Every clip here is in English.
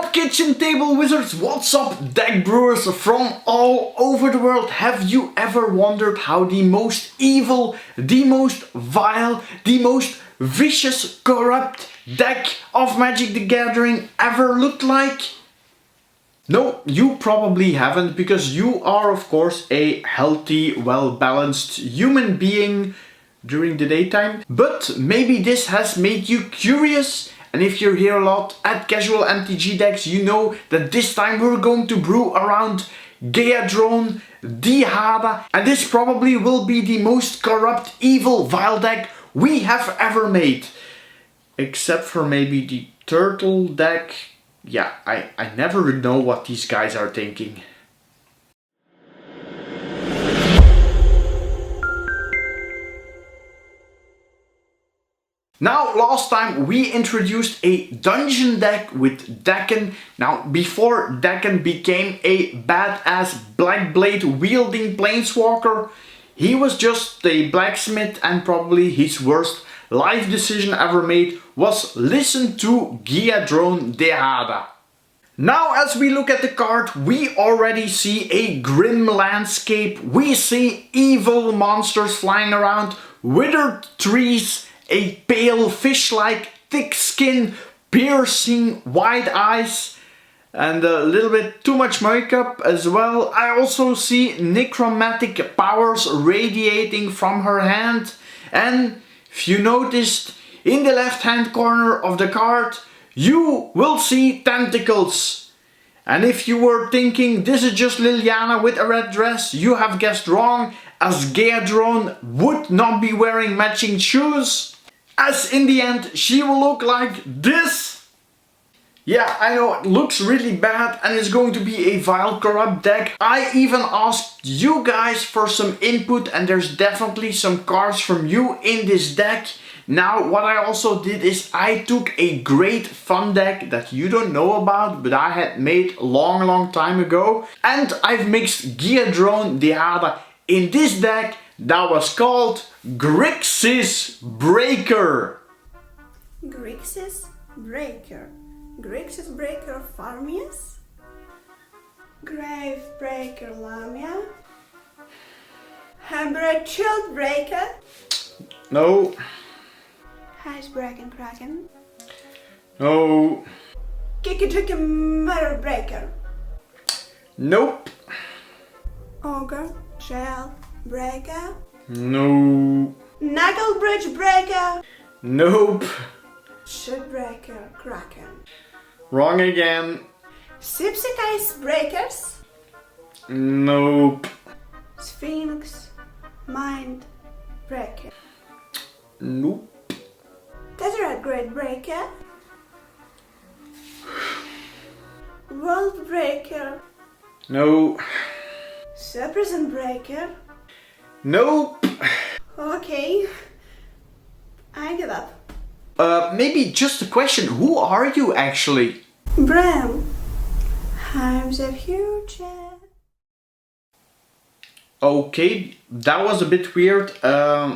What kitchen table wizards, what's up deck brewers from all over the world? Have you ever wondered how the most evil, the most vile, the most vicious, corrupt deck of Magic the Gathering ever looked like? No, you probably haven't, because you are of course a healthy, well-balanced human being during the daytime. But maybe this has made you curious. And if you're here a lot at Casual MTG Decks, you know that this time we're going to brew around Geyadrone Dihada. And this probably will be the most corrupt, evil, vile deck we have ever made. Except for maybe the turtle deck. Yeah, I never know what these guys are thinking. Now, last time we introduced a dungeon deck with Daken. Now, before Daken became a badass Black Blade wielding planeswalker, he was just a blacksmith, and probably his worst life decision ever made was listen to Geyadrone Dihada. Now, as we look at the card, we already see a grim landscape. We see evil monsters flying around, withered trees, a pale fish-like thick skin, piercing white eyes, and a little bit too much makeup as well. I also see necromantic powers radiating from her hand, and if you noticed, in the left hand corner of the card you will see tentacles. And if you were thinking this is just Liliana with a red dress, you have guessed wrong, as Geyadrone would not be wearing matching shoes. As in the end, she will look like this. Yeah, I know it looks really bad and it's going to be a vile, corrupt deck. I even asked you guys for some input, and there's definitely some cards from you in this deck. Now, what I also did is I took a great fun deck that you don't know about, but I had made a long time ago. And I've mixed Geyadrone Dihada in this deck that was called Grixis Breaker. Grixis Breaker. Grixis Breaker Farmius. Grave Breaker Lamia. Hembred Child Breaker. No. Icebreaker Kraken. No. Kikijiki Mirror Breaker. Nope. Ogre Shell Breaker. No. Knuckle Bridge Breaker. Nope. Shipbreaker Kraken. Wrong again. Sipsic Ice Breakers. Nope. Sphinx Mind Breaker. Nope. Tezzeret Great Breaker. World Breaker. No. Prison Breaker. Nope. Okay. I give up. Maybe just a question. Who are you actually? Bram. I'm the future. Okay, that was a bit weird.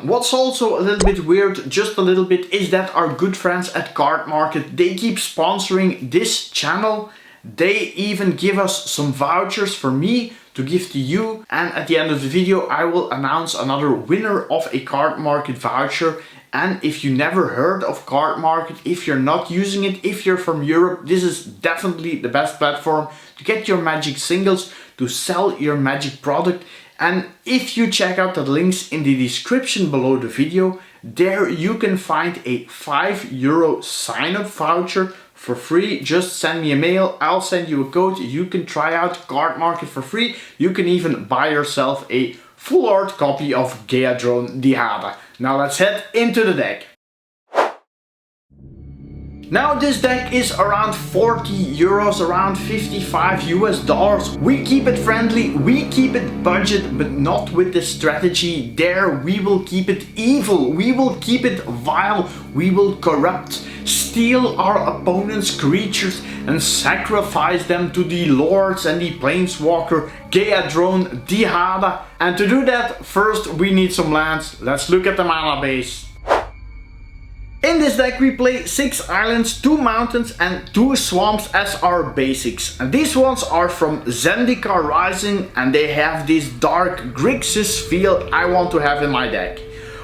What's also a little bit weird, just a little bit, is that our good friends at Cardmarket, they keep sponsoring this channel. They even give us some vouchers for me to give to you. And at the end of the video, I will announce another winner of a Cardmarket voucher. And if you never heard of Cardmarket, if you're not using it, if you're from Europe, this is definitely the best platform to get your Magic singles, to sell your Magic product. And if you check out the links in the description below the video, there you can find a €5 sign-up voucher for free. Just send me a mail, I'll send you a code. You can try out Cardmarket for free. You can even buy yourself a full art copy of Geyadrone Dihada. Now let's head into the deck. Now this deck is around €40, around 55 US. We keep it friendly, we keep it budget, but not with the strategy there. We will keep it evil, we will keep it vile, we will corrupt, steal our opponent's creatures and sacrifice them to the lords and the planeswalker Geyadrone Dihada. And to do that, first we need some lands. Let's look at the mana base. In this deck we play 6 islands, 2 mountains and 2 swamps as our basics. And these ones are from Zendikar Rising and they have this dark Grixis feel I want to have in my deck.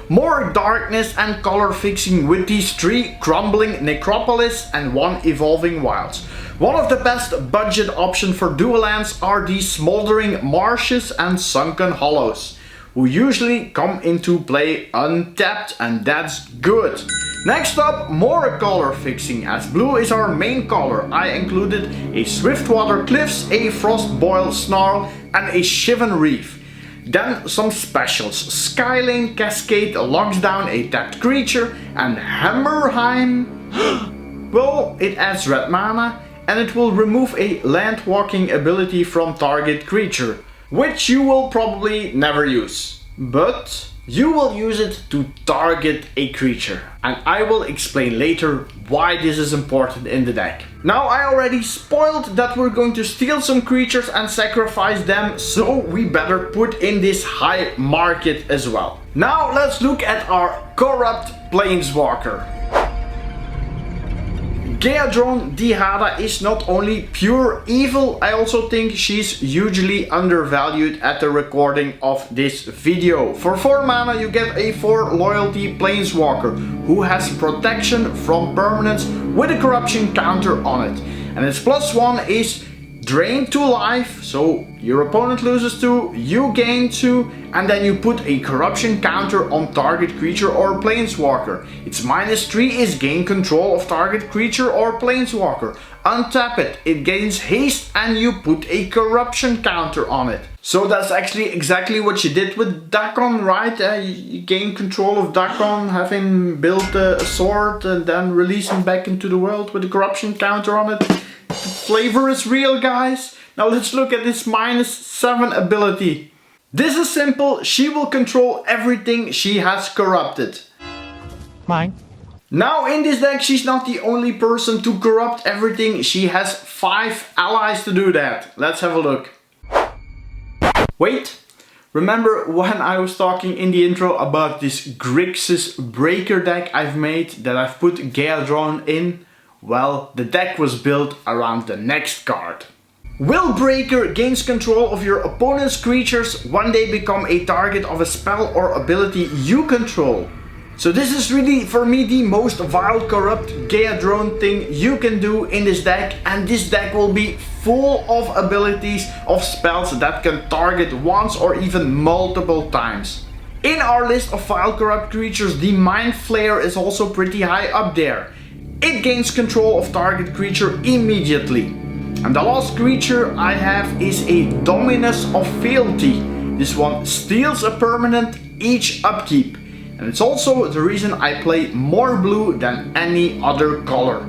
More darkness and color fixing with these 3 crumbling necropolis and 1 evolving wilds. One of the best budget options for dual lands are these smoldering marshes and sunken hollows, who usually come into play untapped, and that's good. Next up, more color fixing, as blue is our main color. I included a Swiftwater Cliffs, a Frostboil Snarl and a Shivan Reef. Then some specials. Skylane Cascade locks down a tapped creature, and Hammerheim, well, it adds red mana and it will remove a land walking ability from target creature, which you will probably never use, but you will use it to target a creature, and I will explain later why this is important in the deck. Now I already spoiled that we're going to steal some creatures and sacrifice them, so we better put in this high market as well. Now let's look at our corrupt planeswalker. Geyadrone Dihada is not only pure evil, I also think she's hugely undervalued at the recording of this video. For 4 mana you get a 4 loyalty planeswalker who has protection from permanents with a corruption counter on it. And its +1 is drain 2 life, so your opponent loses 2, you gain 2, and then you put a corruption counter on target creature or planeswalker. Its -3 is gain control of target creature or planeswalker. Untap it, it gains haste and you put a corruption counter on it. So that's actually exactly what you did with Dakon, right? You gain control of Dakon, have him build a sword and then release him back into the world with a corruption counter on it. The flavor is real, guys. Now let's look at this -7 ability. This is simple, she will control everything she has corrupted. Mine. Now in this deck she's not the only person to corrupt everything, she has 5 allies to do that. Let's have a look. Wait, remember when I was talking in the intro about this Grixis breaker deck I've made that I've put Geyadrone in? Well, the deck was built around the next card. Willbreaker gains control of your opponent's creatures when they become a target of a spell or ability you control. So this is really, for me, the most vile corrupt Geyadrone thing you can do in this deck, and this deck will be full of abilities of spells that can target once or even multiple times. In our list of vile corrupt creatures, the Mind Flayer is also pretty high up there. It gains control of target creature immediately. And the last creature I have is a Dominus of Fealty. This one steals a permanent each upkeep. And it's also the reason I play more blue than any other color.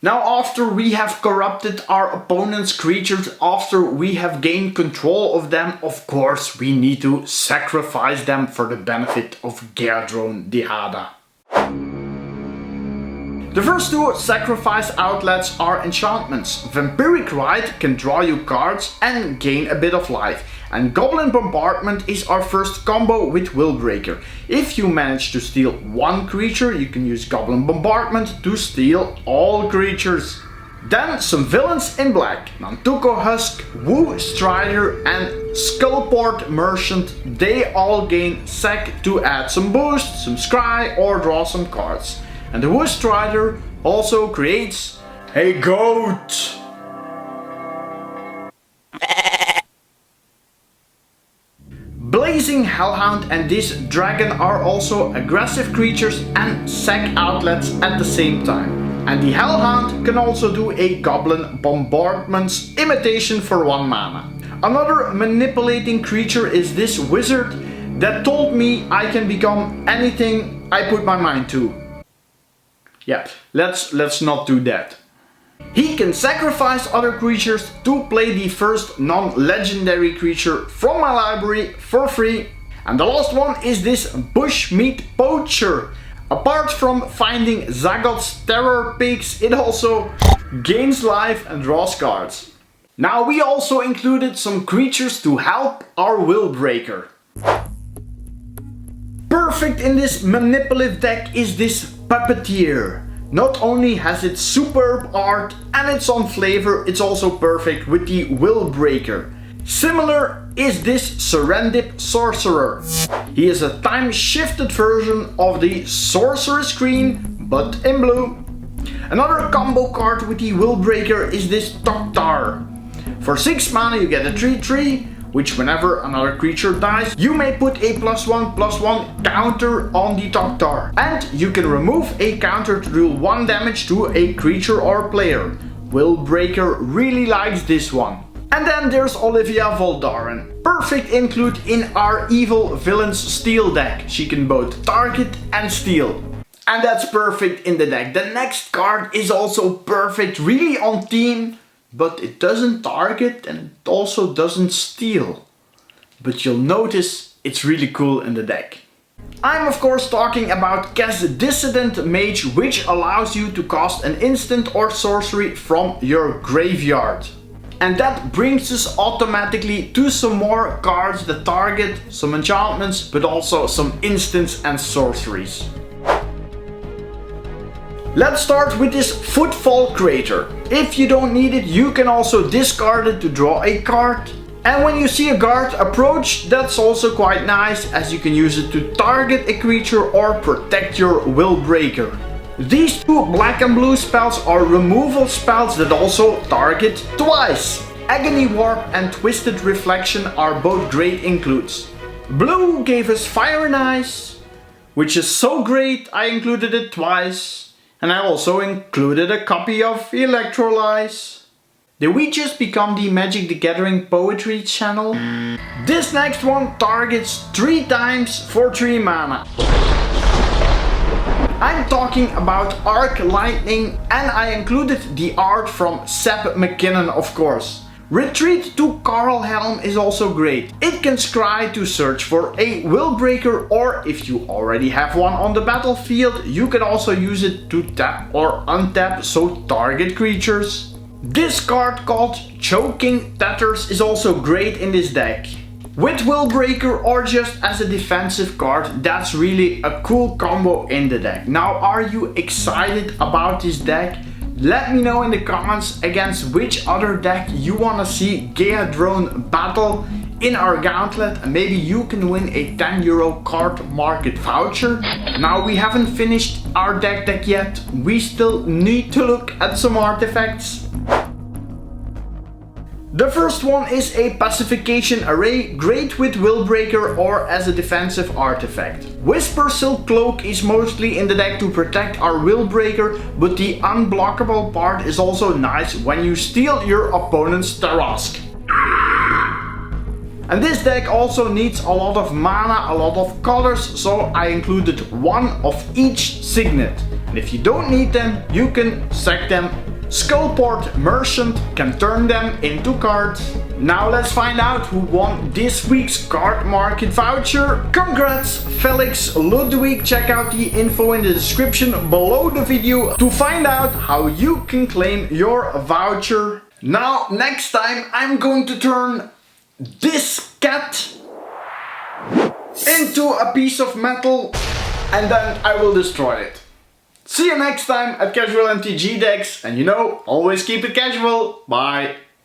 Now after we have corrupted our opponent's creatures, after we have gained control of them, of course we need to sacrifice them for the benefit of Geyadrone Dihada. The first 2 sacrifice outlets are enchantments. Vampiric Rite can draw you cards and gain a bit of life. And Goblin Bombardment is our first combo with Willbreaker. If you manage to steal 1 creature, you can use Goblin Bombardment to steal all creatures. Then some villains in black. Nantuko Husk, Wu Strider and Skullport Merchant. They all gain sack to add some boost, some scry or draw some cards. And the Wu Strider also creates a goat. Blazing Hellhound and this dragon are also aggressive creatures and sack outlets at the same time. And the Hellhound can also do a Goblin Bombardment's imitation for 1 mana. Another manipulating creature is this wizard that told me I can become anything I put my mind to. Yeah, let's not do that. He can sacrifice other creatures to play the first non-legendary creature from my library for free. And the last one is this Bushmeat Poacher. Apart from finding Zagoth's terror pigs, it also gains life and draws cards. Now we also included some creatures to help our Willbreaker. Perfect in this manipulative deck is this Puppeteer. Not only has it superb art and it's on flavor, it's also perfect with the Will Breaker. Similar is this Serendip Sorcerer. He is a time-shifted version of the Sorcerer's Queen, but in blue. Another combo card with the Will Breaker is this Toktar. For 6 mana you get a 3/3, which whenever another creature dies, you may put a +1/+1 counter on the Toktar. And you can remove a counter to deal 1 damage to a creature or player. Will Breaker really likes this one. And then there's Olivia Voldaren. Perfect include in our Evil Villains Steel deck. She can both target and steal. And that's perfect in the deck. The next card is also perfect, really on theme, but it doesn't target and it also doesn't steal. But you'll notice it's really cool in the deck. I'm of course talking about Kess Dissident Mage, which allows you to cast an instant or sorcery from your graveyard. And that brings us automatically to some more cards that target some enchantments, but also some instants and sorceries. Let's start with this Footfall Crater. If you don't need it, you can also discard it to draw a card. And when you see a guard approach, that's also quite nice, as you can use it to target a creature or protect your Will Breaker. These 2 black and blue spells are removal spells that also target twice. Agony Warp and Twisted Reflection are both great includes. Blue gave us Fire and Ice, which is so great I included it twice. And I also included a copy of Electrolyze. Did we just become the Magic the Gathering poetry channel? This next one targets 3 times for 3 mana. I'm talking about Arc Lightning, and I included the art from Seb McKinnon, of course. Retreat to Karlhelm is also great. It can scry to search for a Will Breaker, or if you already have one on the battlefield, you can also use it to tap or untap, so target creatures. This card called Choking Tatters is also great in this deck. With Will Breaker or just as a defensive card, that's really a cool combo in the deck. Now, are you excited about this deck? Let me know in the comments against which other deck you want to see Geyadrone battle in our gauntlet, and maybe you can win a €10 card market voucher. Now, we haven't finished our deck yet. We still need to look at some artifacts. The first one is a Pacification Array, great with Will Breaker or as a defensive artifact. Whisper Silk Cloak is mostly in the deck to protect our Will Breaker, but the unblockable part is also nice when you steal your opponent's Tarask. And this deck also needs a lot of mana, a lot of colors, so I included 1 of each signet. And if you don't need them, you can sack them. Skullport Merchant can turn them into cards. Now let's find out who won this week's card market voucher. Congrats Felix Ludwig. Check out the info in the description below the video to find out how you can claim your voucher. Now next time I'm going to turn this cat into a piece of metal and then I will destroy it. See you next time at Casual MTG Decks, and you know, always keep it casual. Bye!